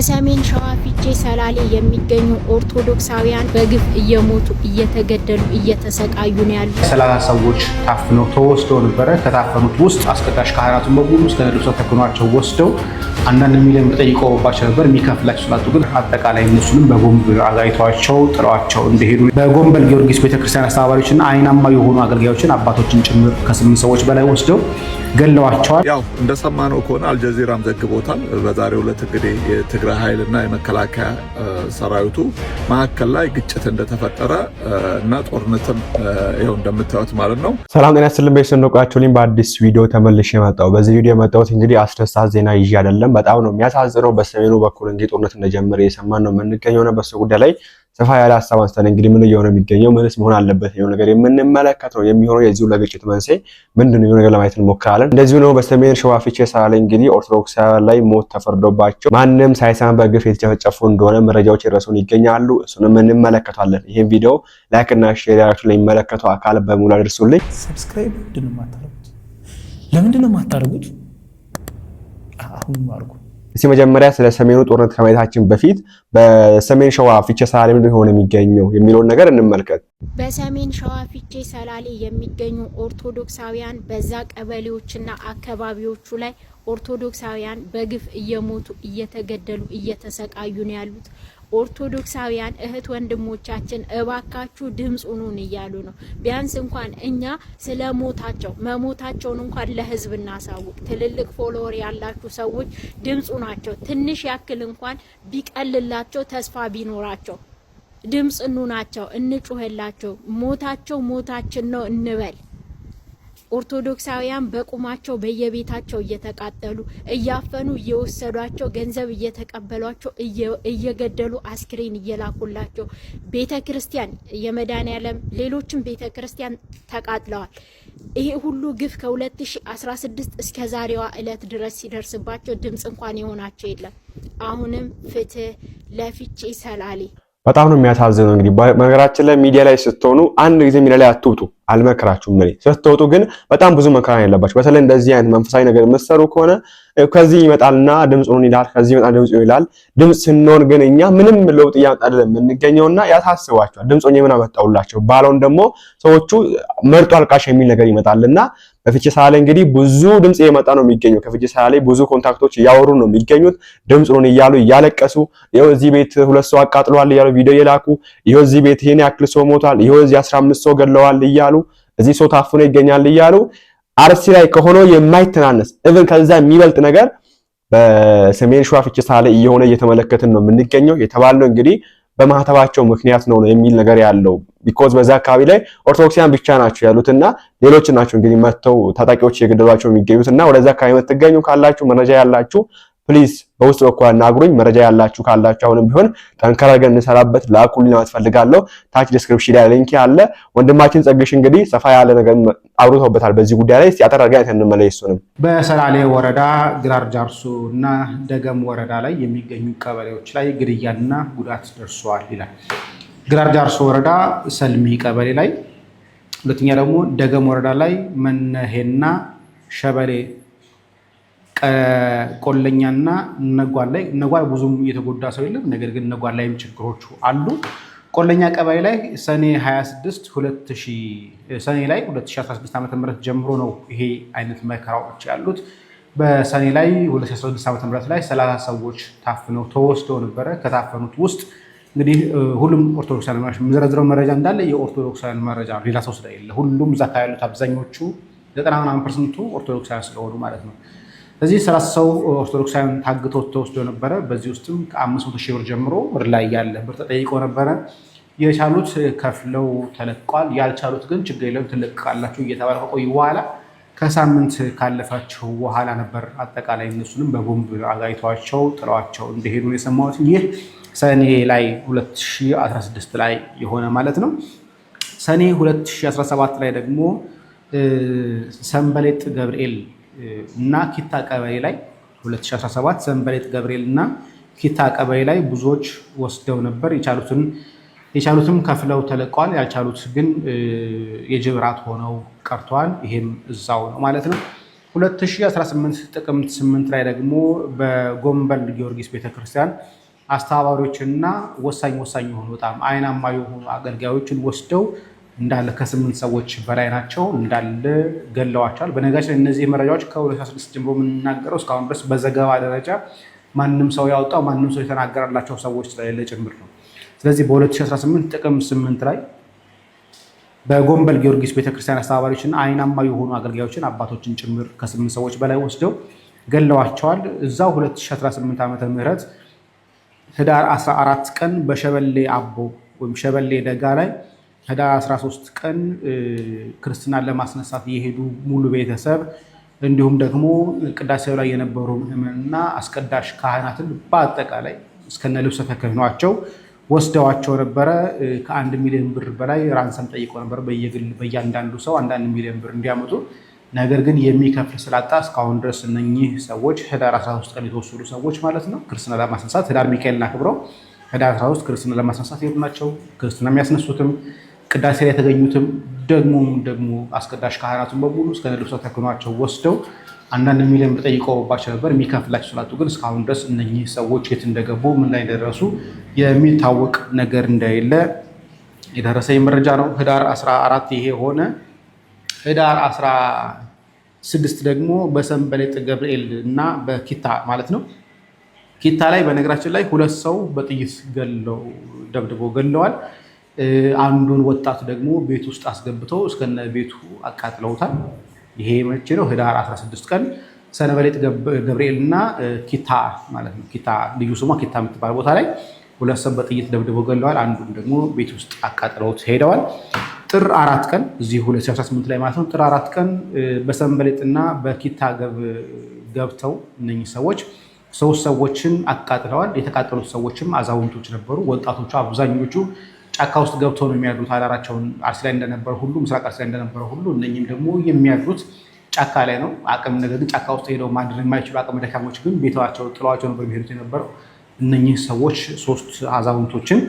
ሰሜን ሸዋ ፊቼ ሰላሌ የሚገኙ ኦርቶዶክሳውያን በግፍ እየሞቱ እየተገደሉ እየተሰቃዩ ነው ያሉት። 30 ሰዎች ታፍነው ተወስደው ነበረ። ከታፈኑት ውስጥ አስከታሽ ካህናቱን በሙሉ እስከ ነድሶ ተክኗቸው ወስደው አንዳንድ ሚሊዮን ተጠይቀውባቸው ነበር። የሚከፍላቸው ስላጡ ግን አጠቃላይ እነሱንም በቦምብ አጋይተዋቸው ጥለዋቸው እንደሄዱ በጎንበል ጊዮርጊስ ቤተክርስቲያን አስተባባሪዎችና አይናማ የሆኑ አገልጋዮችን አባቶችን ጭምር ከ8 ሰዎች በላይ ወስደው ገለዋቸዋል። ያው እንደሰማነው ከሆነ አልጀዚራም ዘግቦታል። በዛሬው ዕለት እንግዲህ የትግራይ ኃይልና የመከላከያ ሰራዊቱ መካከል ላይ ግጭት እንደተፈጠረ እና ጦርነትም ይኸው እንደምታዩት ማለት ነው። ሰላም ጤና ይስጥልን በሰንደቃችሁልኝ በአዲስ ቪዲዮ ተመልሼ መጣሁ። በዚህ ቪዲዮ የመጣሁት እንግዲህ አስደሳች ዜና ይዤ አይደለም። በጣም ነው የሚያሳዝነው። በሰሜኑ በኩል እንግዲህ ጦርነት እንደጀመረ የሰማን ነው የምንገኘው ነው። በሱ ጉዳይ ላይ ሰፋ ያለ ሐሳብ አንስተን እንግዲህ ምን እየሆነ የሚገኘው ምንስ መሆን አለበት ነው ነገር የምንመለከት ነው የሚሆነው። የዚሁ ለግጭት መንስኤ ምንድነው ነገር ለማየት እንሞክራለን። እንደዚሁ ነው በሰሜን ሸዋ ፊቼ ሰላሌ እንግዲህ ኦርቶዶክሳውያን ላይ ሞት ተፈርዶባቸው ማንንም ሳይሰማ በግፍ የተጨፈጨፉ እንደሆነ መረጃዎች ይረሱን ይገኛሉ። እሱንም እንመለከታለን። ይሄን ቪዲዮ ላይክ እና ሼር ያደርጉ ለሚመለከተው አካል በሙሉ አድርሱልኝ። ሰብስክራይብ ለምንድነው የማታደርጉት? አሁን ማርኩ። እስቲ መጀመሪያ ስለ ሰሜኑ ጦርነት ከማየታችን በፊት በሰሜን ሸዋ ፊቼ ሰላሌ ምን ሆነ የሚገኘው የሚለውን ነገር እንመልከት። በሰሜን ሸዋ ፊቼ ሰላሌ የሚገኙ ኦርቶዶክሳውያን በዛ ቀበሌዎችና አካባቢዎቹ ላይ ኦርቶዶክሳውያን በግፍ እየሞቱ እየተገደሉ እየተሰቃዩ ነው ያሉት። ኦርቶዶክሳውያን እህት ወንድሞቻችን እባካችሁ ድምጽ ሁኑን እያሉ ነው። ቢያንስ እንኳን እኛ ስለ መሞታቸውን እንኳን ለህዝብ እናሳውቅ። ትልልቅ ፎሎወር ያላችሁ ሰዎች ድምጽ ናቸው። ትንሽ ያክል እንኳን ቢቀልላቸው ተስፋ ቢኖራቸው ድምጽ ናቸው። እንጩህላቸው። ሞታችን ነው እንበል። ኦርቶዶክሳውያን በቁማቸው በየቤታቸው እየተቃጠሉ እያፈኑ እየወሰዷቸው ገንዘብ እየተቀበሏቸው እየገደሉ አስክሬን እየላኩላቸው ቤተክርስቲያን የመድኃኔዓለም ሌሎችም ቤተክርስቲያን ተቃጥለዋል። ይሄ ሁሉ ግፍ ከ2016 እስከ ዛሬዋ ዕለት ድረስ ሲደርስባቸው ድምጽ እንኳን የሆናቸው የለም። አሁንም ፍትህ ለፊቼ ሰላሌ። በጣም ነው የሚያሳዝነው። እንግዲህ በነገራችን ላይ ሚዲያ ላይ ስትሆኑ አንድ ጊዜ ሚዲያ ላይ አትውጡ፣ አልመክራችሁም። ስትወጡ ግን በጣም ብዙ መከራ ያለባችሁ። በተለይ እንደዚህ አይነት መንፈሳዊ ነገር መስሩ ከሆነ ከዚህ ይመጣልና ድምጹን ይላል፣ ከዚህ ይመጣ ድምጹ ይላል። ድምጽ ስንሆን ግን እኛ ምንም ለውጥ ያመጣልን የምንገኘውና ያሳስባቸዋል። ድምጹን የምን አመጣውላቸው ባለውን ደግሞ ሰዎቹ መርጦ አልቃሽ የሚል ነገር ይመጣልና በፊቼ ሰላሌ እንግዲህ ብዙ ድምጽ እየመጣ ነው የሚገኘው። ከፊቼ ሰላሌ ብዙ ኮንታክቶች እያወሩ ነው የሚገኙት። ድምጹን እያሉ እያለቀሱ ይሄው እዚህ ቤት 2 ሰው አቃጥሏል እያሉ ቪዲዮ ይላኩ። ይሄው እዚህ ቤት ይሄን ያክል ሰው ሞቷል፣ ይሄው እዚህ 15 ሰው ገለዋል እያሉ እዚህ ሰው ታፍኖ ይገኛል እያሉ አርሲ ላይ ከሆነው የማይተናነስ ኢቭን ከዛ የሚበልጥ ነገር በሰሜን ሸዋ ፊቼ ሰላሌ እየሆነ እየተመለከትን ነው የምንገኘው። የተባለው እንግዲህ በማህተባቸው ምክንያት ነው የሚል ነገር ያለው ቢኮዝ በዛ አካባቢ ላይ ኦርቶዶክሳውያን ብቻ ናቸው ያሉትና ሌሎች ናቸው እንግዲህ መተው ታጣቂዎች እየገደሏቸው የሚገኙትና ወደዛ አካባቢ የምትገኙ ካላችሁ መረጃ ያላችሁ ፕሊዝ በውስጥ በኩል አናግሩኝ። መረጃ ያላችሁ ካላችሁ አሁንም ቢሆን ጠንከር አድርገን እንሰራበት ላኩልኝ ማለት ፈልጋለሁ። ታች ዲስክሪፕሽን ላይ ሊንክ አለ። ወንድማችን ጸግሽ እንግዲህ ሰፋ ያለ ነገር አውርቶበታል በዚህ ጉዳይ ላይ። እስቲ አጠር አድርገን እንመለስሱንም። በሰላሌ ወረዳ ግራር ጃርሶ እና ደገም ወረዳ ላይ የሚገኙ ቀበሌዎች ላይ ግድያና ጉዳት ደርሷል ይላል። ግራር ጃርሶ ወረዳ ሰልሚ ቀበሌ ላይ፣ ሁለተኛ ደግሞ ደገም ወረዳ ላይ መነሄና ሸበሌ ቆለኛና ነጓል ላይ ነጓል ብዙም የተጎዳ ሰው የለም። ነገር ግን ነጓል ላይም ችግሮቹ አሉ። ቆለኛ ቀበሌ ላይ ሰኔ 2016 ዓ.ም ጀምሮ ነው ይሄ አይነት መከራዎች ያሉት። በሰኔ ላይ 2016 ዓ.ም ላይ 30 ሰዎች ታፍነው ተወስደው ነበረ። ከታፈኑት ውስጥ እንግዲህ ሁሉም ኦርቶዶክሳውያን ማለት የምዘረዝረው መረጃ እንዳለ የኦርቶዶክሳውያን መረጃ ነው። ሌላ ሰው ስለሌለ ሁሉም ዛካ ያሉት አብዛኞቹ 90% ኦርቶዶክሳውያን ስለሆኑ ማለት ነው። ስለዚህ 30 ሰው ኦርቶዶክሳውያን ታግተው ተወስደው ነበረ። በዚህ ውስጥም ከ500 ሺህ ብር ጀምሮ ብር ላይ ያለ ብር ተጠይቀው ነበረ። የቻሉት ከፍለው ተለቋል። ያልቻሉት ግን ችግር የለም ትለቃላችሁ እየተባለ ከቆዩ በኋላ ከሳምንት ካለፋቸው በኋላ ነበር አጠቃላይ እነሱንም በቦምብ አጋይተዋቸው ጥለዋቸው እንደሄዱ ነው የሰማሁት። ይህ ሰኔ ላይ 2016 ላይ የሆነ ማለት ነው። ሰኔ 2017 ላይ ደግሞ ሰንበሌጥ ገብርኤል እና ኪታ ቀበሌ ላይ 2017 ሰንበሌጥ ገብርኤል እና ኪታ ቀበሌ ላይ ብዙዎች ወስደው ነበር። የቻሉትም ከፍለው ተለቀዋል። ያልቻሉት ግን የጅብራት ሆነው ቀርተዋል። ይሄም እዛው ነው ማለት ነው። 2018 ጥቅምት 8 ላይ ደግሞ በጎንበል ጊዮርጊስ ቤተክርስቲያን አስተባባሪዎችና ወሳኝ የሆኑ በጣም አይናማ የሆኑ አገልጋዮችን ወስደው እንዳለ ከ8 ሰዎች በላይ ናቸው እንዳለ ገለዋቸዋል። በነገራችን እነዚህ መረጃዎች ከ2016 ጀምሮ የምንናገረው እስካሁን ድረስ በዘገባ ደረጃ ማንም ሰው ያወጣው ማንም ሰው የተናገራላቸው ሰዎች ስለሌለ ጭምር ነው። ስለዚህ በ2018 ጥቅምት 8 ላይ በጎንበል ጊዮርጊስ ቤተክርስቲያን አስተባባሪዎችና አይናማ የሆኑ አገልጋዮችን አባቶችን ጭምር ከ8 ሰዎች በላይ ወስደው ገለዋቸዋል። እዛው 2018 ዓመተ ምህረት ህዳር 14 ቀን በሸበሌ አቦ ወይም ሸበሌ ደጋ ላይ ህዳር 13 ቀን ክርስትናን ለማስነሳት የሄዱ ሙሉ ቤተሰብ እንዲሁም ደግሞ ቅዳሴው ላይ የነበሩ ምዕመናንና አስቀዳሽ ካህናትን በአጠቃላይ እስከነ ልብሰ ተክህኗቸው ወስደዋቸው ነበረ። ከ1 ሚሊዮን ብር በላይ ራንሰም ጠይቀው ነበር በእያንዳንዱ ሰው 1 ሚሊዮን ብር እንዲያመጡ። ነገር ግን የሚከፍል ስላጣ እስካሁን ድረስ እነኚህ ሰዎች ህዳር 13 ቀን የተወሰዱ ሰዎች ማለት ነው ክርስትና ለማስነሳት ህዳር ሚካኤልን አክብረው ህዳር 13 ክርስትና ለማስነሳት የሄዱ ናቸው። ክርስትና የሚያስነሱትም ቅዳሴ ላይ የተገኙትም ደግሞ አስቀዳሽ ካህናቱን በሙሉ እስከ ልብሰ ተክህኗቸው ወስደው 1 ሚሊዮን ብር ጠይቀውባቸው ነበር። የሚከፍላቸው ስላጡ ግን እስካሁን ድረስ እነኚህ ሰዎች የት እንደገቡ ምን ላይ እንደደረሱ የሚታወቅ ነገር እንደሌለ የደረሰኝ መረጃ ነው። ህዳር 14 ይሄ ሆነ። ህዳር 16 ደግሞ በሰንበሌጥ ገብርኤል እና በኪታ ማለት ነው። ኪታ ላይ በነገራችን ላይ 2 ሰው በጥይት ደብድበው ገለዋል። አንዱን ወጣት ደግሞ ቤት ውስጥ አስገብተው እስከነ ቤቱ አቃጥለውታል። ይሄ መቼ ነው? ህዳር 16 ቀን ሰንበሌጥ ገብርኤል እና ኪታ ማለት ነው። ኪታ ልዩ ስሟ ኪታ የምትባል ቦታ ላይ 2 ሰው በጥይት ደብድበው ገለዋል። አንዱን ደግሞ ቤት ውስጥ አቃጥለውት ሄደዋል። ጥር 4 ቀን እዚህ 2018 ላይ ማለት ነው። ጥር 4 ቀን በሰንበሌጥና በኪታ ገብተው እነኚህ ሰዎች 3 ሰዎችን አቃጥለዋል። የተቃጠሉት ሰዎችም አዛውንቶች ነበሩ። ወጣቶቹ አብዛኞቹ ጫካ ውስጥ ገብተው ነው የሚያድሩት። አዳራቸውን አርሲ ላይ እንደነበረ ሁሉ ምስራቅ አርሲ ላይ እንደነበረ ሁሉ እነኚህም ደግሞ የሚያድሩት ጫካ ላይ ነው። ነገር ግን ጫካ ውስጥ ሄደው ማድረግ የማይችሉ አቅመ ደካሞች ግን ቤታቸው ጥለዋቸው ነበር የሚሄዱት የነበረው። እነኚህ ሰዎች 3 አዛውንቶችን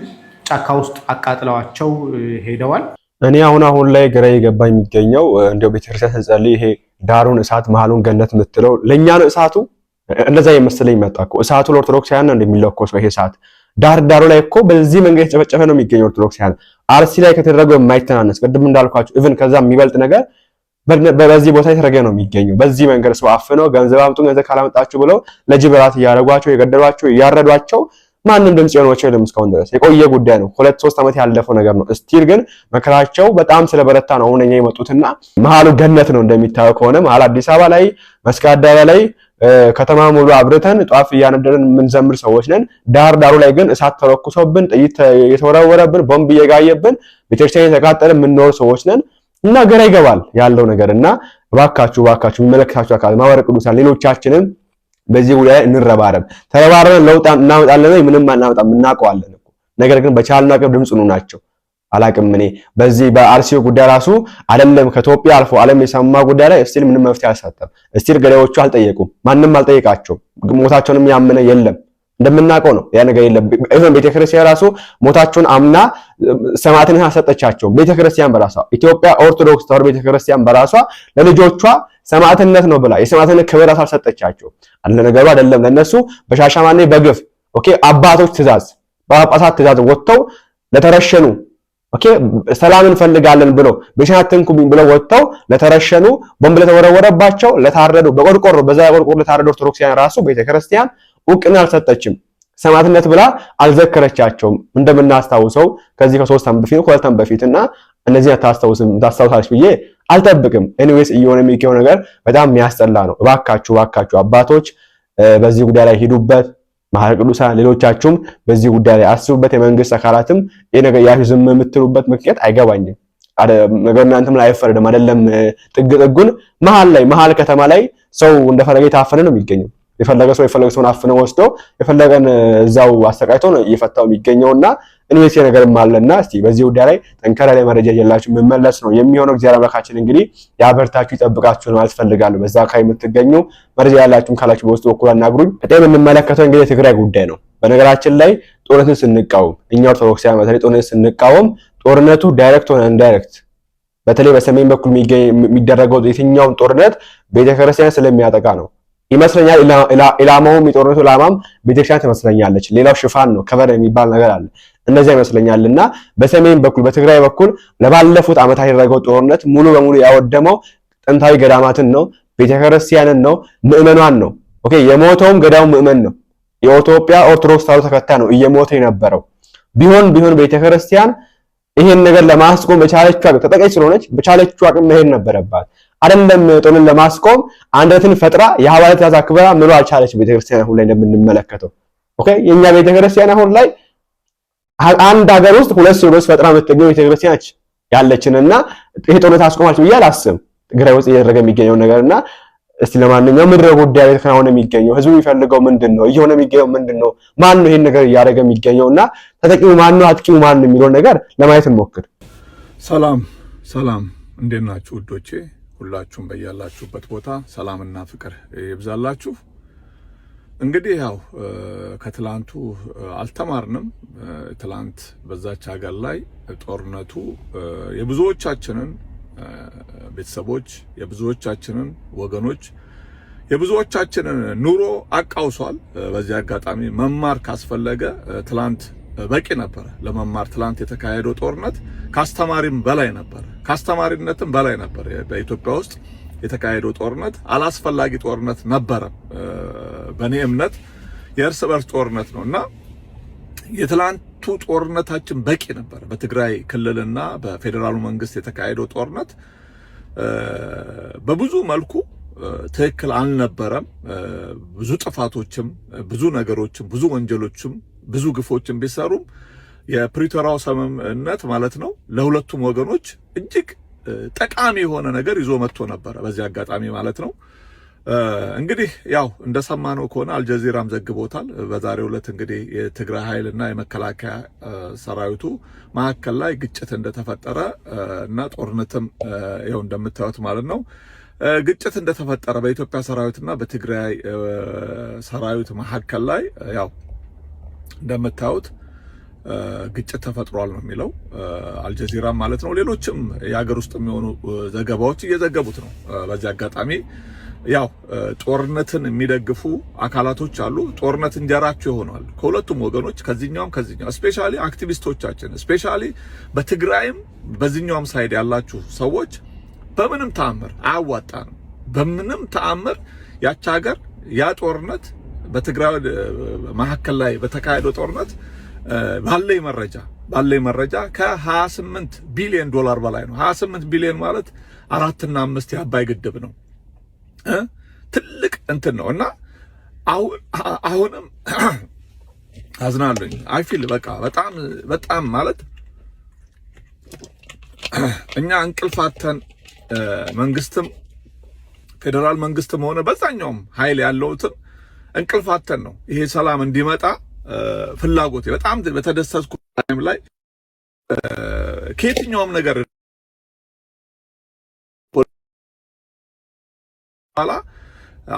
ጫካ ውስጥ አቃጥለዋቸው ሄደዋል። እኔ አሁን ላይ ግራ የገባ የሚገኘው እንደው ቤተክርስቲያን ስትጸልይ ይሄ ዳሩን እሳት መሀሉን ገነት የምትለው ለእኛ ነው እሳቱ። እንደዛ የመሰለኝ መጣ እኮ እሳቱ ለኦርቶዶክሳውያን ነው እንደሚለኮሰው ይሄ እሳት ዳር ላይ እኮ በዚህ መንገድ የተጨፈጨፈ ነው የሚገኘው። ኦርቶዶክሳውያን አርሲ ላይ ከተደረገው የማይተናነስ ቅድም እንዳልኳችሁ ኢቭን ከዛ የሚበልጥ ነገር በዚህ ቦታ የተደረገ ነው የሚገኘው። በዚህ መንገድ ሰው አፍነው ገንዘብ አምጡ ገንዘብ ካላመጣችሁ ብለው ለጅብራት እያረጓቸው የገደሏቸው እያረዷቸው ማንም ድምጽ የሆነቸው የለም። እስካሁን ድረስ የቆየ ጉዳይ ነው። 2-3 ዓመት ያለፈው ነገር ነው። እስቲል ግን መከራቸው በጣም ስለበረታ ነው አሁን እኛ የመጡትና መሀሉ ገነት ነው እንደሚታየው ከሆነ መሀል አዲስ አበባ ላይ መስቀል አደባባይ ላይ ከተማ ሙሉ አብርተን ጧፍ እያነደረን የምንዘምር ሰዎች ነን። ዳሩ ላይ ግን እሳት ተለኩሶብን ጥይት የተወረወረብን ቦምብ እየጋየብን ቤተክርስቲያን የተቃጠለ የምንኖር ሰዎች ነን እና ግራ ይገባል ያለው ነገርና እባካችሁ የሚመለከታችሁ አካል ማህበረ ቅዱሳን ሌሎቻችንም በዚህ ጉዳይ እንረባረብ። ተረባረበን ለውጥ እናመጣለን። ምንም አናመጣም እናውቀዋለን እኮ ነገር ግን በቻልና አቅም ድምጽ ነው ናቸው። አላቅም እኔ በዚህ በአርሲው ጉዳይ ራሱ አይደለም ከኢትዮጵያ አልፎ ዓለም የሰማ ጉዳይ ላይ እስቲል ምንም መፍትሄ አልሰጠም። እስቲል ገዳዮቹ አልጠየቁም። ማንም አልጠየቃቸውም። ሞታቸውንም ያመነ የለም። እንደምናውቀው ነው ያ ነገር የለም። ኢቭን ቤተክርስቲያን ራሱ ሞታቸውን አምና ሰማዕትነት አልሰጠቻቸው። ቤተክርስቲያን በራሷ ኢትዮጵያ ኦርቶዶክስ ተዋሕዶ ቤተክርስቲያን በራሷ ለልጆቿ ሰማዕትነት ነው ብላ የሰማዕትነት ክብር አልሰጠቻቸው። አለ ነገሩ አይደለም ለነሱ በሻሻማኔ በግፍ አባቶች ትእዛዝ በጳጳሳት ትእዛዝ ወጥተው ለተረሸኑ ሰላም እንፈልጋለን ብለው በሻተንኩብኝ ብለው ወጥተው ለተረሸኑ ቦምብ ለተወረወረባቸው ለታረዱ በቆርቆሮ ለታረዱ ኦርቶዶክሳውያን ራሱ ቤተክርስቲያን እውቅና አልሰጠችም። ሰማዕትነት ብላ አልዘከረቻቸውም። እንደምናስታውሰው ከዚህ ከ3 ዓመት በፊት 2 ዓመት በፊትና እነዚህ ታስታውሳለች ብዬ አልጠብቅም። ኤኒዌይስ እየሆነ የሚገኘው ነገር በጣም የሚያስጠላ ነው። እባካችሁ አባቶች በዚህ ጉዳይ ላይ ሂዱበት። ማህበረ ቅዱሳን ሌሎቻችሁም በዚህ ጉዳይ ላይ አስቡበት። የመንግስት አካላትም የነገር ያዩ ዝም የምትሉበት ምክንያት አይገባኝም። ነገር እናንተም ላይ አይፈረድም አይደለም። ጥጉን መሀል ከተማ ላይ ሰው እንደፈለገ የታፈነ ነው የሚገኘው። የፈለገ ሰውን አፍነው ወስዶ የፈለገን እዛው አሰቃይቶ ነው እየፈታው የሚገኘውና እንዴት የነገርም አለና እስቲ በዚህ ጉዳይ ላይ ጠንከራ ላይ መረጃ ይላችሁ መመለስ ነው የሚሆነው። እግዚአብሔር አምላካችን እንግዲህ ያበርታችሁ ይጠብቃችሁ ማለት ፈልጋለሁ። በዛ አካባቢ የምትገኙ መረጃ ያላችሁን ካላችሁ በውስጥ በኩል አናግሩኝ። በጣም የምንመለከተው እንግዲህ የትግራይ ጉዳይ ነው። በነገራችን ላይ ጦርነትን ስንቃወም እኛ ኦርቶዶክሳውያን በተለይ ጦርነትን ስንቃወም ጦርነቱ ዳይሬክት ሆነ ኢንዳይሬክት በተለይ በሰሜን በኩል የሚደረገው የትኛውም ጦርነት ቤተክርስቲያን ስለሚያጠቃ ነው ይመስለኛል። ኢላማውም የጦርነቱ ኢላማም ቤተክርስቲያን ትመስለኛለች። ሌላው ሽፋን ነው፣ ከቨር የሚባል ነገር አለ። እንደዚያ ይመስለኛልና በሰሜን በኩል በትግራይ በኩል ለባለፉት ዓመታት ያደረገው ጦርነት ሙሉ በሙሉ ያወደመው ጥንታዊ ገዳማትን ነው፣ ቤተክርስቲያንን ነው፣ ምዕመናን ነው። ኦኬ የሞተውም ገዳው ምዕመን ነው። የኢትዮጵያ ኦርቶዶክስ ተዋሕዶ ተከታይ ነው እየሞተ የነበረው። ቢሆን ቤተክርስቲያን ይሄን ነገር ለማስቆም በቻለችው አቅም ተጠቃች ስለሆነች በቻለችው አቅም መሄድ ነበረባት። አይደለም ጦርን ለማስቆም አንድነትን ፈጥራ የሐዋርያት ትእዛዝ አክብራ ምሎ አልቻለች ቤተክርስቲያን አሁን ላይ እንደምንመለከተው። ኦኬ የኛ ቤተክርስቲያን አሁን ላይ አንድ ሀገር ውስጥ ሁለት ሲኖዶስ ፈጥራ የምትገኘው ቤተክርስቲያን ያለችንና ይሄ ጦርነት አስቆማች ብዬ አላስብም። ትግራይ ውስጥ እየተደረገ የሚገኘው ነገርና እስቲ ለማንኛውም ምድረ ጉዳይ የተከናወነ የሚገኘው ህዝቡ የሚፈልገው ምንድነው? እየሆነ የሚገኘው ምንድነው? ማን ነው ይሄን ነገር እያደረገ የሚገኘውና ተጠቂው ማን ነው? አጥቂው ማን ነው የሚለው ነገር ለማየት እንሞክር። ሰላም እንዴት ናችሁ ውዶቼ? ሁላችሁም በያላችሁበት ቦታ ሰላምና ፍቅር ይብዛላችሁ። እንግዲህ ያው ከትላንቱ አልተማርንም። ትላንት በዛች ሀገር ላይ ጦርነቱ የብዙዎቻችንን ቤተሰቦች የብዙዎቻችንን ወገኖች የብዙዎቻችንን ኑሮ አቃውሷል። በዚህ አጋጣሚ መማር ካስፈለገ ትላንት በቂ ነበር ለመማር። ትላንት የተካሄደው ጦርነት ካስተማሪም በላይ ነበር፣ ካስተማሪነትም በላይ ነበር። በኢትዮጵያ ውስጥ የተካሄደው ጦርነት አላስፈላጊ ጦርነት ነበረ። በእኔ እምነት የእርስ በርስ ጦርነት ነውና የትላንቱ ጦርነታችን በቂ ነበር። በትግራይ ክልልና በፌዴራሉ መንግስት የተካሄደው ጦርነት በብዙ መልኩ ትክክል አልነበረም። ብዙ ጥፋቶችም ብዙ ነገሮችም ብዙ ወንጀሎችም ብዙ ግፎችም ቢሰሩም የፕሪቶሪያው ስምምነት ማለት ነው ለሁለቱም ወገኖች እጅግ ጠቃሚ የሆነ ነገር ይዞ መጥቶ ነበር። በዚህ አጋጣሚ ማለት ነው እንግዲህ ያው እንደሰማነው ከሆነ አልጀዚራም ዘግቦታል። በዛሬው ዕለት እንግዲህ የትግራይ ኃይልና የመከላከያ ሰራዊቱ መካከል ላይ ግጭት እንደተፈጠረ እና ጦርነትም ያው እንደምታዩት ማለት ነው ግጭት እንደተፈጠረ በኢትዮጵያ ሰራዊትና በትግራይ ሰራዊት መካከል ላይ ያው እንደምታዩት ግጭት ተፈጥሯል ነው የሚለው አልጀዚራም ማለት ነው። ሌሎችም የሀገር ውስጥ የሚሆኑ ዘገባዎች እየዘገቡት ነው። በዚህ አጋጣሚ ያው ጦርነትን የሚደግፉ አካላቶች አሉ። ጦርነት እንጀራቸው ይሆናል ከሁለቱም ወገኖች ከዚህኛው ስፔሻሊ አክቲቪስቶቻችን ስፔሻሊ በትግራይም በዚህኛውም ሳይድ ያላችሁ ሰዎች በምንም ተአምር አያዋጣንም። በምንም ተአምር ያቺ ሀገር ያ ጦርነት በትግራይ መካከል ላይ በተካሄደው ጦርነት ባለኝ መረጃ ከ28 ቢሊዮን ዶላር በላይ ነው። 28 ቢሊዮን ማለት 4 እና 5 የአባይ ግድብ ነው። ትልቅ እንትን ነው እና አሁንም አዝናለኝ አይፊል በቃ በጣም ማለት እኛ እንቅልፋተን መንግስትም ፌደራል መንግስትም ሆነ በዛኛውም ኃይል ያለውትም እንቅልፋተን ነው ይሄ ሰላም እንዲመጣ ፍላጎት በጣም በተደሰትኩ ታይም ላይ ከየትኛውም ነገር ኋላ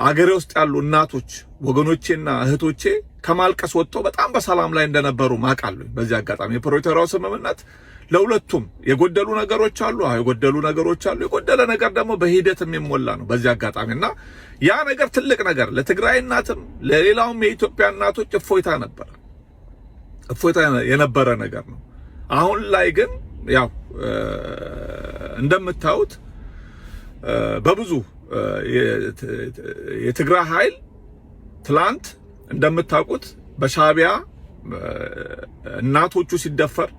አገሬ ውስጥ ያሉ እናቶች ወገኖቼና እህቶቼ ከማልቀስ ወጥተው በጣም በሰላም ላይ እንደነበሩ ማቃለሁ። በዚህ አጋጣሚ የፕሪቶሪያው ስምምነት ለሁለቱም የጎደሉ ነገሮች አሉ፣ የጎደሉ ነገሮች አሉ። የጎደለ ነገር ደግሞ በሂደት የሚሞላ ነው። በዚህ አጋጣሚና ያ ነገር ትልቅ ነገር ለትግራይ እናትም ለሌላውም የኢትዮጵያ እናቶች እፎይታ የነበረ ነገር ነው። አሁን ላይ ግን ያው እንደምታዩት በብዙ የትግራይ ኃይል ትላንት እንደምታውቁት በሻቢያ እናቶቹ ሲደፈር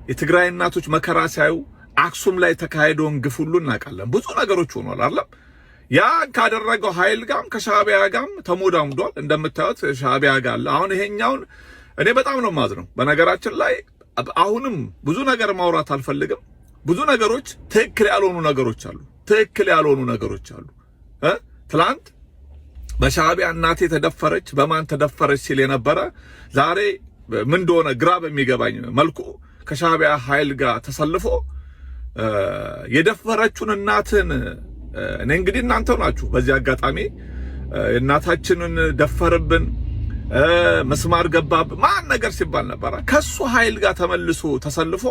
የትግራይ እናቶች መከራ ሲያዩ አክሱም ላይ ተካሄደውን ግፍ ሁሉ እናውቃለን። ብዙ ነገሮች ሆኗል አይደል? ያ ካደረገው ኃይል ጋርም ከሻቢያ ጋርም ተሞዳምዷል። እንደምታዩት ሻቢያ ጋር አለ። አሁን ይሄኛውን እኔ በጣም ነው ማዝነው። በነገራችን ላይ አሁንም ብዙ ነገር ማውራት አልፈልግም። ብዙ ነገሮች ትክክል ያልሆኑ ነገሮች አሉ። ትላንት በሻቢያ እናቴ ተደፈረች በማን ተደፈረች ሲል የነበረ ዛሬ ምን እንደሆነ ግራ በሚገባኝ መልኩ ከሻቢያ ኃይል ጋር ተሰልፎ የደፈረችውን እናትን እኔ እንግዲህ እናንተው ናችሁ። በዚህ አጋጣሚ እናታችንን ደፈርብን መስማር ገባብ ማን ነገር ሲባል ነበር። ከሱ ኃይል ጋር ተመልሶ ተሰልፎ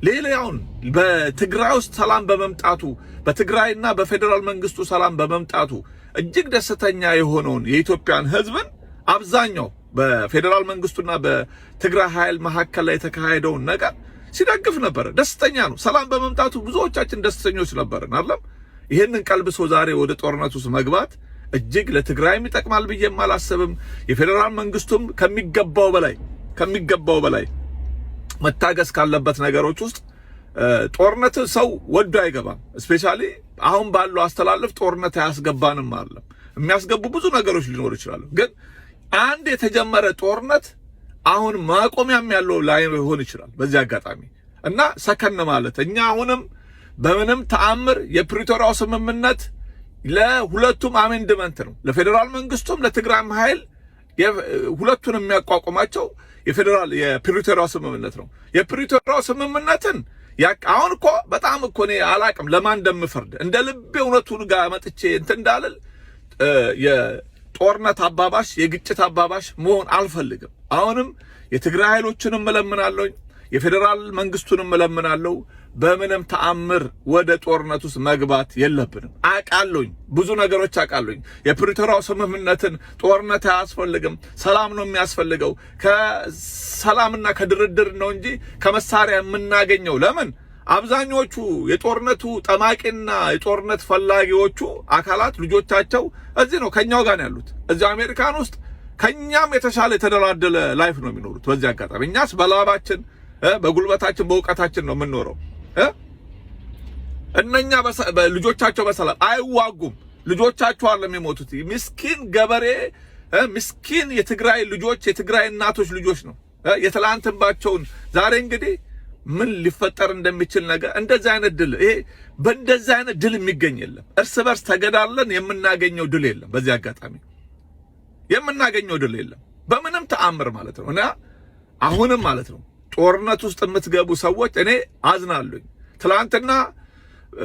ሌላውን በትግራይ ውስጥ ሰላም በመምጣቱ በትግራይና በፌደራል መንግስቱ ሰላም በመምጣቱ እጅግ ደስተኛ የሆነውን የኢትዮጵያን ህዝብን አብዛኛው በፌደራል መንግስቱና በትግራይ ኃይል መካከል ላይ የተካሄደውን ነገር ሲደግፍ ነበር። ደስተኛ ነው። ሰላም በመምጣቱ ብዙዎቻችን ደስተኞች ነበርን አይደል? ይሄንን ቀልብሶ ዛሬ ወደ ጦርነት ውስጥ መግባት እጅግ ለትግራይም ይጠቅማል ብዬ አላስብም። የፌደራል መንግስቱም ከሚገባው በላይ መታገስ ካለበት ነገሮች ውስጥ ጦርነት ሰው ወዶ አይገባም። ስፔሻሊ አሁን ባለው አስተላለፍ ጦርነት አያስገባንም አይደለም። የሚያስገቡ ብዙ ነገሮች ሊኖሩ ይችላሉ። ግን አንድ የተጀመረ ጦርነት አሁን ማቆሚያም ያለው ላይሆን ይችላል በዚህ አጋጣሚ እና ሰከን ማለት እኛ አሁንም በምንም ተአምር የፕሪቶሪያው ስምምነት ለሁለቱም አሜንድመንት ነው። ለፌደራል መንግስቱም ለትግራይም ኃይል ሁለቱን የሚያቋቁማቸው የፕሪቶሪያው ስምምነት ነው። የፕሪቶሪያው ስምምነትን አሁን እኮ በጣም እኮ እኔ አላቅም ለማን እንደምፈርድ እንደ ልቤ እውነቱን ጋር መጥቼ እንትን እንዳልል የጦርነት አባባሽ የግጭት አባባሽ መሆን አልፈልግም። አሁንም የትግራይ ኃይሎችንም እለምናለሁ፣ የፌደራል መንግስቱንም እለምናለሁ። በምንም ተአምር ወደ ጦርነት ውስጥ መግባት የለብንም። አቃለኝ ብዙ ነገሮች አቃለኝ። የፕሪቶሪያው ስምምነትን ጦርነት አያስፈልግም፣ ሰላም ነው የሚያስፈልገው። ከሰላምና ከድርድር ነው እንጂ ከመሳሪያ የምናገኘው ለምን አብዛኞቹ የጦርነቱ ጠማቂና የጦርነት ፈላጊዎቹ አካላት ልጆቻቸው እዚህ ነው ከኛው ጋር ያሉት እዚህ አሜሪካን ውስጥ ከኛም የተሻለ የተደላደለ ላይፍ ነው የሚኖሩት። በዚህ አጋጣሚ እኛስ በላባችን በጉልበታችን በእውቀታችን ነው የምንኖረው። እነኛ ልጆቻቸው በሰላም አይዋጉም። ልጆቻቸው አለ የሚሞቱት ምስኪን ገበሬ ምስኪን የትግራይ ልጆች የትግራይ እናቶች ልጆች ነው የትላንትባቸውን ዛሬ እንግዲህ ምን ሊፈጠር እንደሚችል ነገር እንደዚህ አይነት ድል በእንደዚህ አይነት ድል የሚገኝ የለም። እርስ በርስ ተገዳለን የምናገኘው ድል የለም። በዚህ አጋጣሚ የምናገኘው ድል የለም በምንም ተአምር ማለት ነው። እና አሁንም ማለት ነው ጦርነት ውስጥ የምትገቡ ሰዎች እኔ አዝናለሁኝ። ትላንትና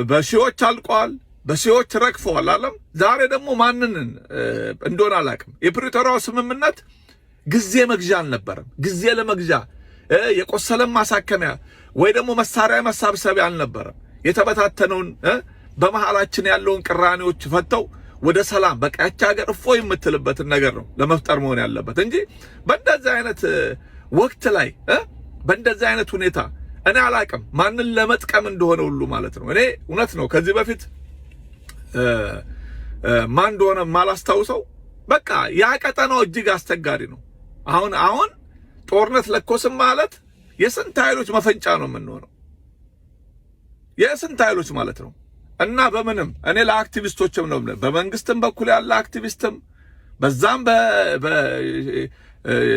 በሺዎች አልቀዋል፣ በሺዎች ረግፈዋል አለም። ዛሬ ደግሞ ማንን እንደሆነ አላውቅም። የፕሪቶሪያው ስምምነት ጊዜ መግዣ አልነበረም። ጊዜ ለመግዣ የቆሰለም ማሳከሚያ ወይ ደግሞ መሳሪያ መሳብሰቢያ አልነበረም። የተበታተነውን በመሃላችን ያለውን ቅራኔዎች ፈተው ወደ ሰላም በቃ ያቺ ሀገር እፎይ የምትልበትን ነገር ነው ለመፍጠር መሆን ያለበት እንጂ በእንደዚህ አይነት ወቅት ላይ በእንደዚህ አይነት ሁኔታ እኔ አላቅም ማንን ለመጥቀም እንደሆነ ሁሉ ማለት ነው። እኔ እውነት ነው ከዚህ በፊት ማን እንደሆነ ማላስታውሰው በቃ ያ ቀጠናው እጅግ አስቸጋሪ ነው። አሁን ጦርነት ለኮስም ማለት የስንት ኃይሎች መፈንጫ ነው የምንሆነው የስንት ኃይሎች ማለት ነው። እና በምንም እኔ ለአክቲቪስቶችም ነው በመንግስትም በኩል ያለ አክቲቪስትም በዛም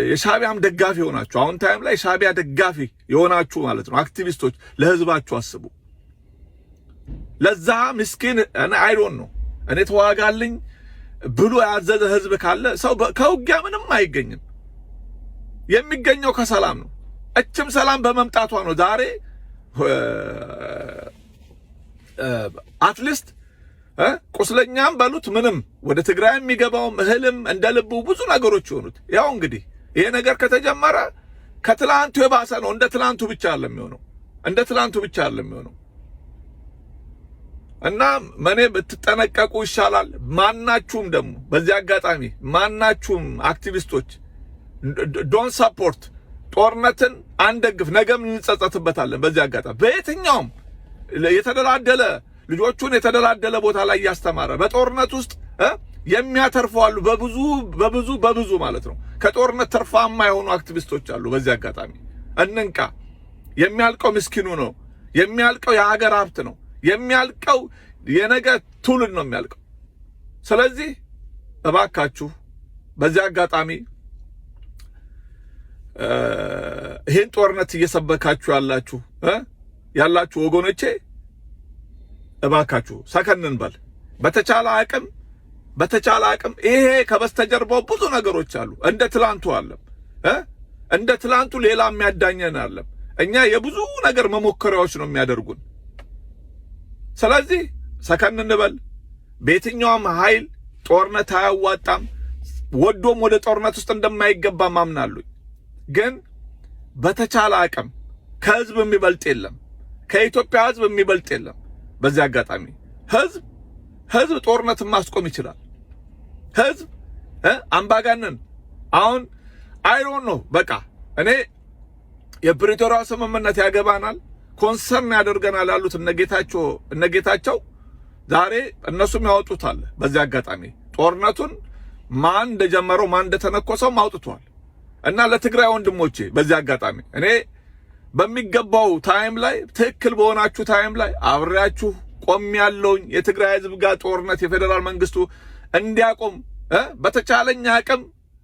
የሻቢያም ደጋፊ ሆናችሁ አሁን ታይም ላይ ሻቢያ ደጋፊ የሆናችሁ ማለት ነው አክቲቪስቶች ለህዝባችሁ አስቡ። ለዛ ምስኪን እኔ አይዶን ነው እኔ ተዋጋልኝ ብሎ ያዘዘ ህዝብ ካለ ሰው ከውጊያ ምንም አይገኝም። የሚገኘው ከሰላም ነው። እችም ሰላም በመምጣቷ ነው ዛሬ አትሊስት ቁስለኛም ባሉት ምንም ወደ ትግራይ የሚገባው እህልም እንደልቡ ብዙ ነገሮች ይሆኑት። ያው እንግዲህ ይሄ ነገር ከተጀመረ ከትላንቱ የባሰ ነው። እንደ ትላንቱ ብቻ አይደለም የሚሆነው እና ማኔ ብትጠነቀቁ ይሻላል። ማናችሁም ደግሞ በዚህ አጋጣሚ ማናችሁም አክቲቪስቶች ዶንት ሰፖርት ጦርነትን አንደግፍ። ነገም እንጸጸትበታለን። በዚህ አጋጣሚ በየትኛውም የተደላደለ ልጆቹን የተደላደለ ቦታ ላይ ያስተማረ በጦርነት ውስጥ የሚያተርፈዋሉ በብዙ ማለት ነው። ከጦርነት ተርፋማ የሆኑ አክቲቪስቶች አሉ። በዚህ አጋጣሚ እንንቃ። የሚያልቀው ምስኪኑ ነው። የሚያልቀው የሀገር ሀብት ነው። የሚያልቀው የነገ ትውልድ ነው የሚያልቀው። ስለዚህ እባካችሁ በዚህ አጋጣሚ ይሄን ጦርነት እየሰበካችሁ ያላችሁ ወገኖቼ እባካችሁ ሰከን እንበል። በተቻለ አቅም ይሄ ከበስተጀርባው ብዙ ነገሮች አሉ። እንደ ትላንቱ ሌላ የሚያዳኘን አለ። እኛ የብዙ ነገር መሞከሪያዎች ነው የሚያደርጉን። ስለዚህ ሰከን እንበል። በየትኛውም ኃይል ጦርነት አያዋጣም። ወዶም ወደ ጦርነት ውስጥ እንደማይገባ ማምናለሁ። ግን በተቻለ አቅም ከህዝብ የሚበልጥ የለም። ከኢትዮጵያ ህዝብ የሚበልጥ የለም። በዚህ አጋጣሚ ህዝብ ጦርነትን ማስቆም ይችላል። ህዝብ አምባገነን አሁን አይሮን ነው በቃ እኔ የፕሪቶሪያው ስምምነት ያገባናል ኮንሰርን ያደርገናል ያሉት እነጌታቸው ዛሬ እነሱም ያወጡታል። በዚህ አጋጣሚ ጦርነቱን ማን እንደጀመረው ማን እንደተነኮሰው አውጥቷል። እና ለትግራይ ወንድሞቼ በዚህ አጋጣሚ እኔ በሚገባው ታይም ላይ ትክክል በሆናችሁ ታይም ላይ አብሬያችሁ ቆም ያለውኝ የትግራይ ህዝብ ጋር ጦርነት የፌደራል መንግስቱ እንዲያቆም በተቻለኛ አቅም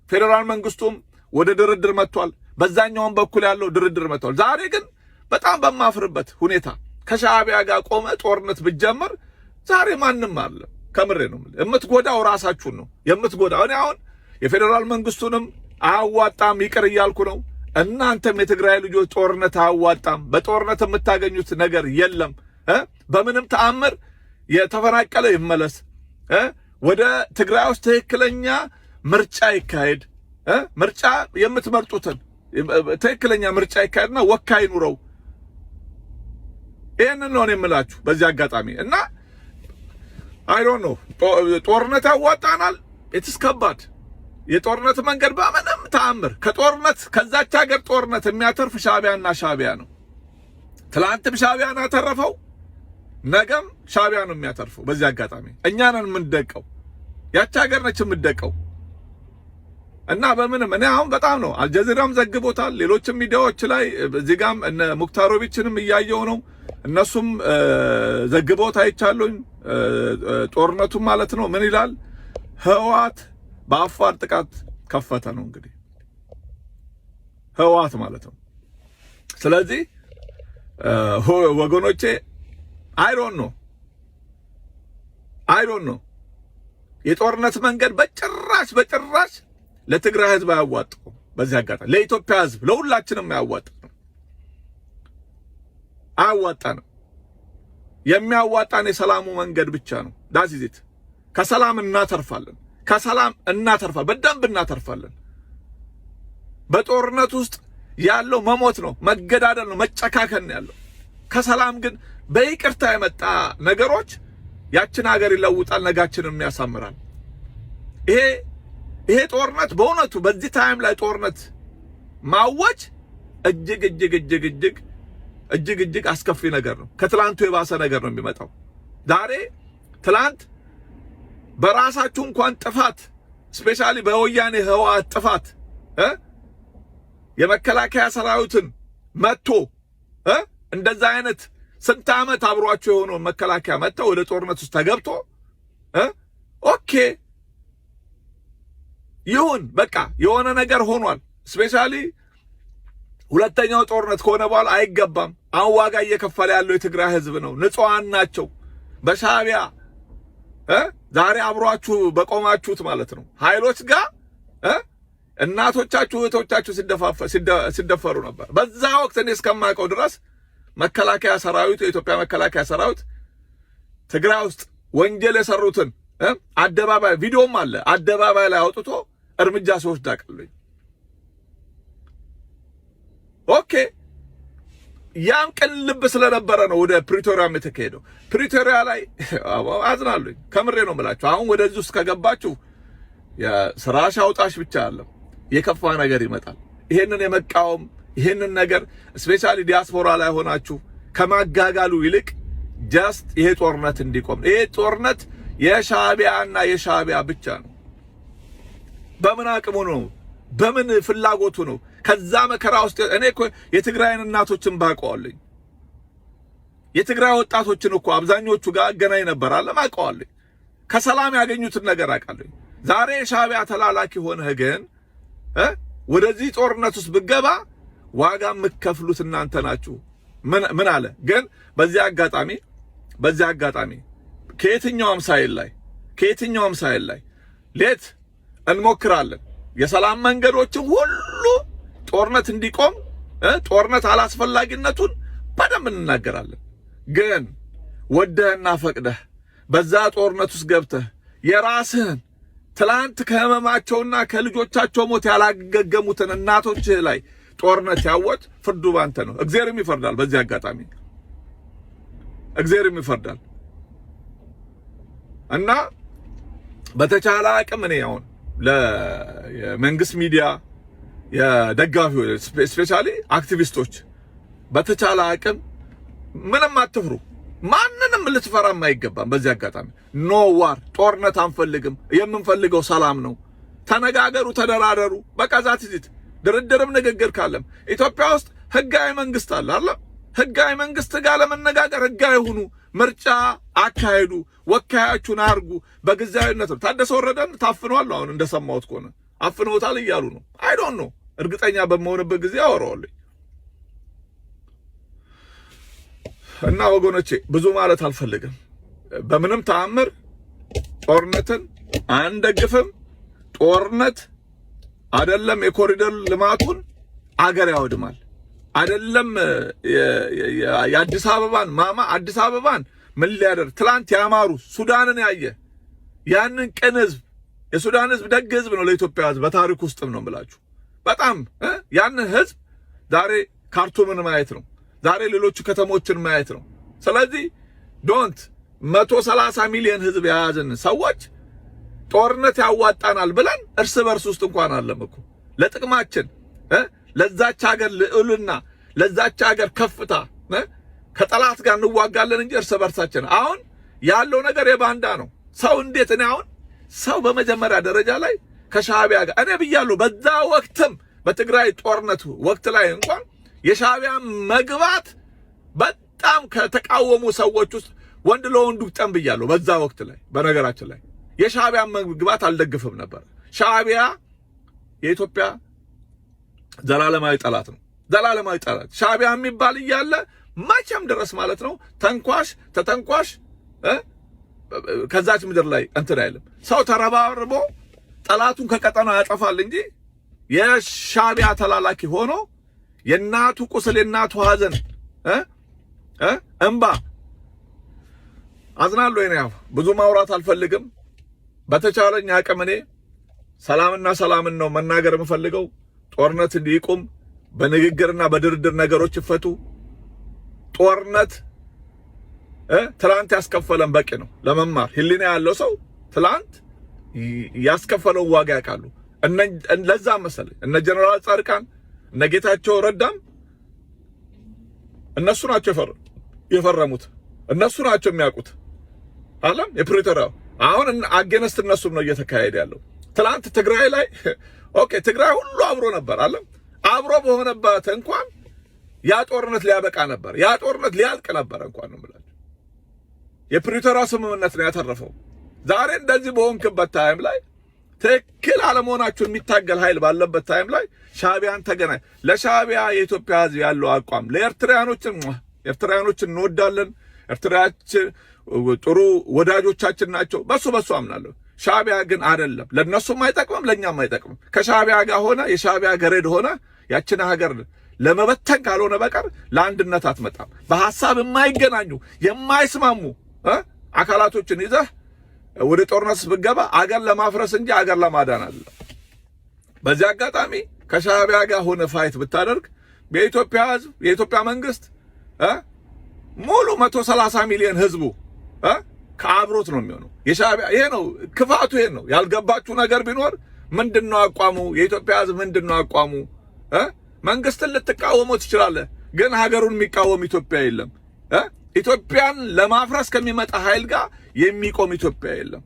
ፌደራል መንግስቱም ወደ ድርድር መጥቷል። በዛኛውን በኩል ያለው ድርድር መጥቷል። ዛሬ ግን በጣም በማፍርበት ሁኔታ ከሻዕቢያ ጋር ቆመ ጦርነት ብትጀምር ዛሬ ማንም አለ ከምሬ ነው የምትጎዳው ራሳችሁን ነው የምትጎዳው። እኔ አሁን የፌደራል መንግስቱንም አያዋጣም ይቅር እያልኩ ነው። እናንተም የትግራይ ልጆች ጦርነት አያዋጣም፣ በጦርነት የምታገኙት ነገር የለም። በምንም ተአምር የተፈናቀለ ይመለስ፣ ወደ ትግራይ ውስጥ ትክክለኛ ምርጫ ይካሄድ፣ ምርጫ የምትመርጡትን ትክክለኛ ምርጫ ይካሄድና ወካይ ኑረው። ይሄንን ነው የምላችሁ በዚህ አጋጣሚ እና አይ ዶንት ኖ ጦርነት ያዋጣናል። የተስከባድ የጦርነት መንገድ በምንም ተአምር ከጦርነት ከዛች ሀገር ጦርነት የሚያተርፍ ሻዕቢያ ነው። ትላንትም ሻዕቢያን ያተረፈው ነገም ሻዕቢያ ነው የሚያተርፈው። በዚህ አጋጣሚ እኛ ነን የምንደቀው፣ ያች ሀገር ነች የምትደቀው። እና በምንም እኔ አሁን በጣም ነው አልጀዚራም ዘግቦታል፣ ሌሎችም ሚዲያዎች ላይ እዚህ ጋርም እነ ሙክታሮቪችንም እያየው ነው እነሱም ዘግቦት አይቻለሁኝ። ጦርነቱ ማለት ነው ምን ይላል? ህወሓት በአፋር ጥቃት ከፈተ ነው እንግዲህ ህወሓት ማለት ነው። ስለዚህ ወገኖቼ አይ ዶንት ኖ የጦርነት መንገድ በጭራሽ ለትግራይ ህዝብ አያዋጣም። በዚህ አጋጣሚ ለኢትዮጵያ ህዝብ ለሁላችንም አያዋጣንም። የሚያዋጣን የሰላሙ መንገድ ብቻ ነው። ዳዚት ከሰላም እናተርፋለን። በደንብ እናተርፋለን። በጦርነት ውስጥ ያለው መሞት ነው፣ መገዳደል ነው፣ መጨካከን ያለው። ከሰላም ግን በይቅርታ የመጣ ነገሮች ያችን ሀገር ይለውጣል፣ ነጋችንን ያሳምራል። ይሄ ጦርነት በእውነቱ በዚህ ታይም ላይ ጦርነት ማወጅ እጅግ አስከፊ ነገር ነው። ከትላንቱ የባሰ ነገር ነው የሚመጣው። ዛሬ ትላንት በራሳችሁ እንኳን ጥፋት ስፔሻሊ በወያኔ ህወሓት ጥፋት የመከላከያ ሰራዊትን መጥቶ እንደዛ አይነት ስንት ዓመት አብሯቸው የሆነው መከላከያ መጥተው ወደ ጦርነት ውስጥ ተገብቶ ኦኬ ይሁን በቃ የሆነ ነገር ሆኗል። ስፔሻሊ ሁለተኛው ጦርነት ከሆነ በኋላ አይገባም። አሁን ዋጋ እየከፈለ ያለው የትግራይ ህዝብ ነው። ንጹሃን ናቸው። በሻዕቢያ ዛሬ አብሯችሁ በቆማችሁት ማለት ነው ኃይሎች ጋር እናቶቻችሁ እህቶቻችሁ ሲደፈሩ ነበር። በዛ ወቅት እኔ እስከማውቀው ድረስ መከላከያ ሰራዊት የኢትዮጵያ መከላከያ ሰራዊት ትግራይ ውስጥ ወንጀል የሰሩትን አደባባይ ቪዲዮም አለ አደባባይ ላይ አውጥቶ እርምጃ ሲወስድ አውቃለሁ። ኦኬ ያም ቀን ልብ ስለነበረ ነው ወደ ፕሪቶሪያም የተካሄደው። ፕሪቶሪያ ላይ አዝናለሁ፣ ከምሬ ነው የምላችሁ። አሁን ወደዚህ ውስጥ ከገባችሁ የስራሽ አውጣሽ ብቻ አይደለም የከፋ ነገር ይመጣል። ይሄንን የመቃወም ይሄንን ነገር ስፔሻሊ ዲያስፖራ ላይ ሆናችሁ ከማጋጋሉ ይልቅ ጀስት ይሄ ጦርነት እንዲቆም። ይሄ ጦርነት የሻዕቢያና የሻዕቢያ ብቻ ነው። በምን አቅሙ ነው? በምን ፍላጎቱ ነው? ከዛ መከራ ውስጥ እኔ እኮ የትግራይን እናቶችን ባውቀዋለሁ። የትግራይ ወጣቶችን እኮ አብዛኞቹ ጋር አገናኝ ነበር አለ ማውቀዋለሁ። ከሰላም ያገኙትን ነገር አውቃለሁ። ዛሬ የሻዕቢያ ተላላኪ ሆነህ ግን ወደዚህ ጦርነት ውስጥ ብገባ ዋጋ የምትከፍሉት እናንተ ናችሁ። ምን አለ ግን በዚህ አጋጣሚ ከየትኛውም ሳይል ላይ ሌት እንሞክራለን የሰላም መንገዶችን ሁሉ ጦርነት እንዲቆም ጦርነት አላስፈላጊነቱን በደንብ እንናገራለን። ግን ወደህና ፈቅደህ በዛ ጦርነት ውስጥ ገብተህ የራስህን ትላንት ከህመማቸውና ከልጆቻቸው ሞት ያላገገሙትን እናቶች ላይ ጦርነት ያወጥ ፍርዱ ባንተ ነው። እግዚአብሔርም ይፈርዳል። በዚህ አጋጣሚ እግዚአብሔርም ይፈርዳል። እና በተቻለ አቅም እኔ አሁን ለመንግስት ሚዲያ የደጋፊዎች ስፔሻሊ አክቲቪስቶች በተቻለ አቅም ምንም አትፍሩ። ማንንም ልትፈራም አይገባም። በዚህ አጋጣሚ ኖ ዋር ጦርነት አንፈልግም። የምንፈልገው ሰላም ነው። ተነጋገሩ፣ ተደራደሩ። በቃ ዛት ይዝት ድርድርም ንግግር ካለም ኢትዮጵያ ውስጥ ህጋዊ መንግስት አለ አይደል? ህጋዊ መንግስት ጋር ለመነጋገር ህጋዊ ሁኑ። ምርጫ አካሄዱ፣ ወካያችሁን አርጉ። በጊዜያዊነት ታደሰ ወረደን ታፍኗል። አሁን እንደሰማሁት ከሆነ አፍነውታል እያሉ ነው። አይ ዶንት ኖ እርግጠኛ በመሆንበት ጊዜ አወራዋለሁ። እና ወገኖቼ ብዙ ማለት አልፈልግም። በምንም ተአምር ጦርነትን አንደግፍም። ጦርነት አይደለም የኮሪደር ልማቱን አገር ያወድማል። አይደለም የአዲስ አበባን አዲስ አበባን ምን ሊያደርግ ትላንት ያማሩ ሱዳንን ያየ ያንን ቅን ህዝብ የሱዳን ህዝብ ደግ ህዝብ ነው ለኢትዮጵያ ህዝብ በታሪክ ውስጥም ነው የምላችሁ። በጣም ያንን ህዝብ ዛሬ ካርቱምን ማየት ነው። ዛሬ ሌሎች ከተሞችን ማየት ነው። ስለዚህ ዶንት 130 ሚሊዮን ህዝብ የያዝን ሰዎች ጦርነት ያዋጣናል ብለን እርስ በርስ ውስጥ እንኳን አለምኩ ለጥቅማችን ለዛች ሀገር ልዕልና ለዛች ሀገር ከፍታ ከጠላት ጋር እንዋጋለን እንጂ እርስ በርሳችን አሁን ያለው ነገር የባንዳ ነው። ሰው እንዴት እኔ አሁን ሰው በመጀመሪያ ደረጃ ላይ ከሻዕቢያ ጋር እኔ ብያለሁ። በዛ ወቅትም በትግራይ ጦርነት ወቅት ላይ እንኳን የሻዕቢያ መግባት በጣም ከተቃወሙ ሰዎች ውስጥ ወንድ ለወንዱ ጠም ብያለሁ። በዛ ወቅት ላይ በነገራችን ላይ የሻዕቢያ መግባት አልደግፍም ነበር። ሻዕቢያ የኢትዮጵያ ዘላለማዊ ጠላት ነው። ዘላለማዊ ጠላት ሻዕቢያ የሚባል እያለ መቼም ድረስ ማለት ነው ተተንኳሽ ከዛች ምድር ላይ እንትን አይልም። ሰው ተረባርቦ ጠላቱን ከቀጠናው ያጠፋል እንጂ የሻዕቢያ ተላላኪ ሆኖ የናቱ ቁስል የናቱ ሐዘን እንባ አዝናለሁ። እኔ ብዙ ማውራት አልፈልግም። በተቻለኝ አቅም እኔ ሰላምና ሰላምን ነው መናገር የምፈልገው። ጦርነት እንዲቆም በንግግርና በድርድር ነገሮች ይፈቱ። ጦርነት ትላንት ያስከፈለን በቂ ነው ለመማር ህሊና ያለው ሰው ትላንት ያስከፈለው ዋጋ ያውቃሉ። ለዛ መሰለኝ እነ ጀነራል ጻድቃን እነ ጌታቸው ረዳም እነሱ ናቸው የፈረሙት፣ እነሱ ናቸው የሚያውቁት አለም የፕሪቶሪያው አሁን አገነስት እነሱም ነው እየተካሄደ ያለው። ትላንት ትግራይ ላይ ኦኬ ትግራይ ሁሉ አብሮ ነበር አለም አብሮ በሆነበት እንኳን ያ ጦርነት ሊያበቃ ነበር፣ ያ ጦርነት ሊያልቅ ነበር እንኳን ነው ማለት የፕሪቶሪያ ስምምነት ነው ያተረፈው። ዛሬ እንደዚህ በሆንክበት ታይም ላይ ትክክል አለመሆናችሁን የሚታገል ኃይል ባለበት ታይም ላይ ሻዕቢያን ተገናኝ። ለሻዕቢያ የኢትዮጵያ ህዝብ ያለው አቋም ኤርትራውያኖችን እንወዳለን፣ ኤርትራውያን ጥሩ ወዳጆቻችን ናቸው። በሱ አምናለሁ። ሻዕቢያ ግን አይደለም፣ ለነሱም አይጠቅምም ለኛም አይጠቅምም። ከሻዕቢያ ጋር ሆነ የሻዕቢያ ገረድ ሆነ ያችን ሀገር ለመበተን ካልሆነ በቀር ለአንድነት አትመጣም። በሐሳብ የማይገናኙ የማይስማሙ አካላቶችን ይዘህ ወደ ጦርነት ብትገባ አገር ለማፍረስ እንጂ አገር ለማዳን አይደለም። በዚህ አጋጣሚ ከሻዕቢያ ጋር ሆነ ፋይት ብታደርግ በኢትዮጵያ ህዝብ የኢትዮጵያ መንግስት ሙሉ 130 ሚሊዮን ህዝቡ ከአብሮት ነው የሚሆነው። የሻዕቢያ ይሄ ነው ክፋቱ፣ ይሄ ነው ያልገባችሁ ነገር ቢኖር ምንድነው አቋሙ? የኢትዮጵያ ህዝብ ምንድነው አቋሙ? መንግስትን ልትቃወሙ ትችላለህ፣ ግን ሀገሩን የሚቃወም ኢትዮጵያ የለም። ኢትዮጵያን ለማፍረስ ከሚመጣ ኃይል ጋር የሚቆም ኢትዮጵያ የለም።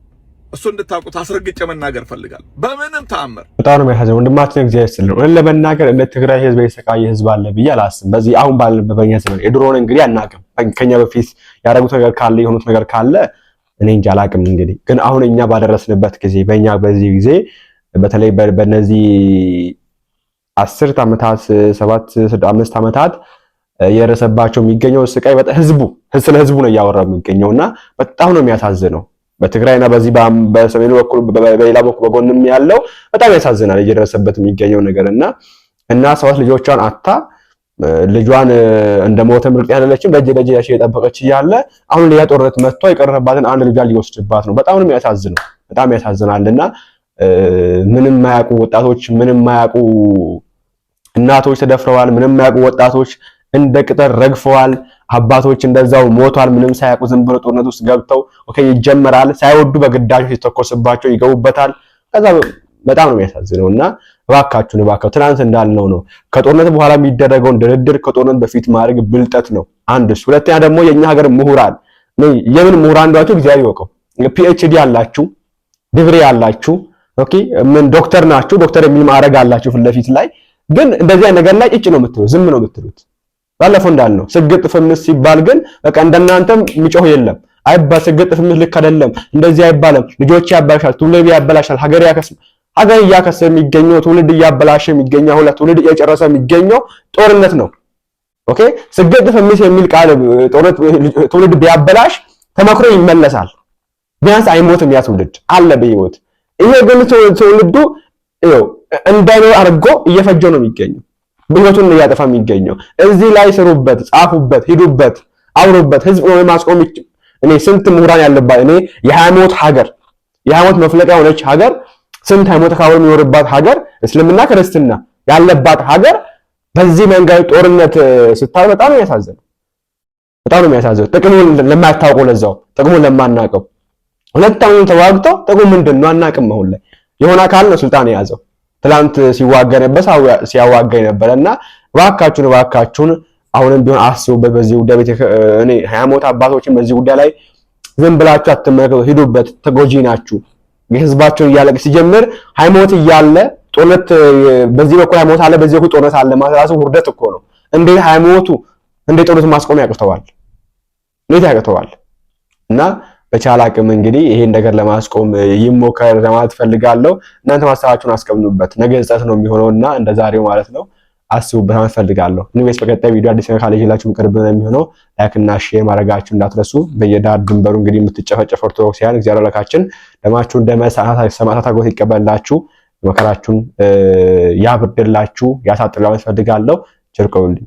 እሱ እንድታውቁት አስረግጬ መናገር ፈልጋለሁ። በምንም ተአምር በጣም ነው የሚያሳዝነው። ወንድማችን እግዚአብሔር ይስጥልን። ወለ ለመናገር እንደ ትግራይ ህዝብ የተሰቃየ ህዝብ አለ ብዬ አላስብም። በዚህ አሁን ባለበት በእኛ ዘመን የድሮውን እንግዲህ አናውቅም። ከኛ በፊት ያደረጉት ነገር ካለ የሆኑት ነገር ካለ እኔ እንጃ አላውቅም። እንግዲህ ግን አሁን እኛ ባደረስንበት ጊዜ በእኛ በዚህ ጊዜ በተለይ በነዚህ 10 ዓመታት 5 ዓመታት የረሰባቸው የሚገኘው ስቃይ በጣም ስለ ህዝቡ ነው ያወራው የሚገኘውና በጣም ነው የሚያሳዝነው። በትግራይና በዚህ በሰሜኑ በኩል በሌላ በኩል በጎንም ያለው በጣም ያሳዝናል እየደረሰበት የሚገኘው ነገርና ሰባት ልጆቿን አታ ልጇን እንደሞተ ምርጥ ያለለችም በእጅ የጠበቀች እያለ አሁን ሌላ ጦርነት መጥቶ የቀረባትን አንድ ልጇን ሊወስድባት ነው። በጣም ነው የሚያሳዝነው። በጣም ያሳዝናልና ምንም ማያውቁ ወጣቶች፣ ምንም ማያውቁ እናቶች ተደፍረዋል። ምንም ማያውቁ ወጣቶች እንደ ቅጠል ረግፈዋል። አባቶች እንደዛው ሞቷል ምንም ሳያውቁ ዝም ብሎ ጦርነት ውስጥ ገብተው ኦኬ ይጀመራል ሳይወዱ በግዳጅ ሲተኮስባቸው ይገቡበታል። ከዛ በጣም ነው የሚያሳዝነውና እባካችሁ ትናንት እንዳልነው ነው ከጦርነት በኋላ የሚደረገውን ድርድር ከጦርነት በፊት ማድረግ ብልጠት ነው። አንድ እሱ። ሁለተኛ ደግሞ የኛ ሀገር ምሁራን የምን ምሁራን እንደሆነ እግዚአብሔር ይወቀው። ፒኤችዲ ያላችሁ ዲግሪ ያላችሁ ኦኬ ምን ዶክተር ናችሁ ዶክተር የሚል ማዕረግ አላችሁ ፊት ለፊት ላይ ግን እንደዚህ አይነት ነገር ላይ ጭጭ ነው የምትሉት ዝም ነው የምትሉት። ባለፈው እንዳልነው ስግጥ ፍምስ ሲባል ግን በቃ እንደናንተም የሚጮህ የለም። አይባ ስግጥ ፍምስ ልክ አይደለም እንደዚህ አይባልም ልጆች ያበላሻል ትውልድ ያበላሻል ሀገር እያከሰ የሚገኘው ትውልድ እያበላሸ የሚገኘው ሁለት ትውልድ እየጨረሰ የሚገኘው ጦርነት ነው። ኦኬ ስግጥ ፍምስ የሚል ቃል ጦርነት ትውልድ ቢያበላሽ ተመክሮ ይመለሳል። ቢያንስ አይሞትም ያ ትውልድ አለ በህይወት። ይሄ ግን ትውልዱ እንዳይኖር አድርጎ እየፈጀው ነው የሚገኘው ህይወቱን እያጠፋ የሚገኘው። እዚህ ላይ ስሩበት ጻፉበት ሂዱበት አውሩበት ህዝብ ነው ማስቆም። እኔ ስንት ምሁራን ያለባት እኔ የሃይማኖት ሀገር የሃይማኖት መፍለቂያ ሆነች ሀገር ስንት ሃይማኖት ካወሩ የሚኖርባት ሀገር እስልምና ክርስትና ያለባት ሀገር በዚህ መንገድ ጦርነት ስታይ በጣም ነው የሚያሳዝነው። ጥቅሙን ለማታውቀው ለዛው ጥቅሙን ለማናውቀው ሁለታውን ተዋግተው ጥቅሙ ምንድነው አናውቅም። አሁን ላይ የሆነ አካል ነው ስልጣን የያዘው ትላንት ሲያዋጋ ነበርና እባካችሁን አሁንም ቢሆን አስቡበት። በዚህ ጉዳይ እኔ ሃይማኖት አባቶችን በዚህ ጉዳይ ላይ ዝም ብላችሁ አትመለከቱ ሂዱበት። ተጎጂ ናችሁ። የህዝባቸውን እያለቀ ሲጀምር ሃይማኖት እያለ ጦርነት በዚህ በኩል ሃይማኖት አለ በዚህ በኩል ጦርነት አለ ማለት ራሱ ውርደት እኮ ነው። እንዴት ሃይማኖቱ እንዴት ጦርነት ማስቆም ያቅተዋል? እና በቻለ አቅም እንግዲህ ይሄን ነገር ለማስቆም ይሞከር ለማለት ፈልጋለሁ። እናንተ ማስተዋላችሁን አስቀምጡበት። ነገ ጸጸት ነው የሚሆነውና እንደዛሬው ማለት ነው አስቡበት ማለት ፈልጋለሁ። ንጉስ በቀጣይ ቪዲዮ አዲስ ነገር ካለ ይላችሁ ቅርብ ነው የሚሆነው። ላይክ እና ሼር ማድረጋችሁ እንዳትረሱ። በየዳር ድንበሩ እንግዲህ የምትጨፈጨፉ ኦርቶዶክሳውያን እግዚአብሔር ለካችን ደማችሁ ሰማዕታት አድርጎ ይቀበላችሁ መከራችሁን ያብርድላችሁ ያሳጥራችሁ ፈልጋለሁ። ቸር ቆዩልኝ።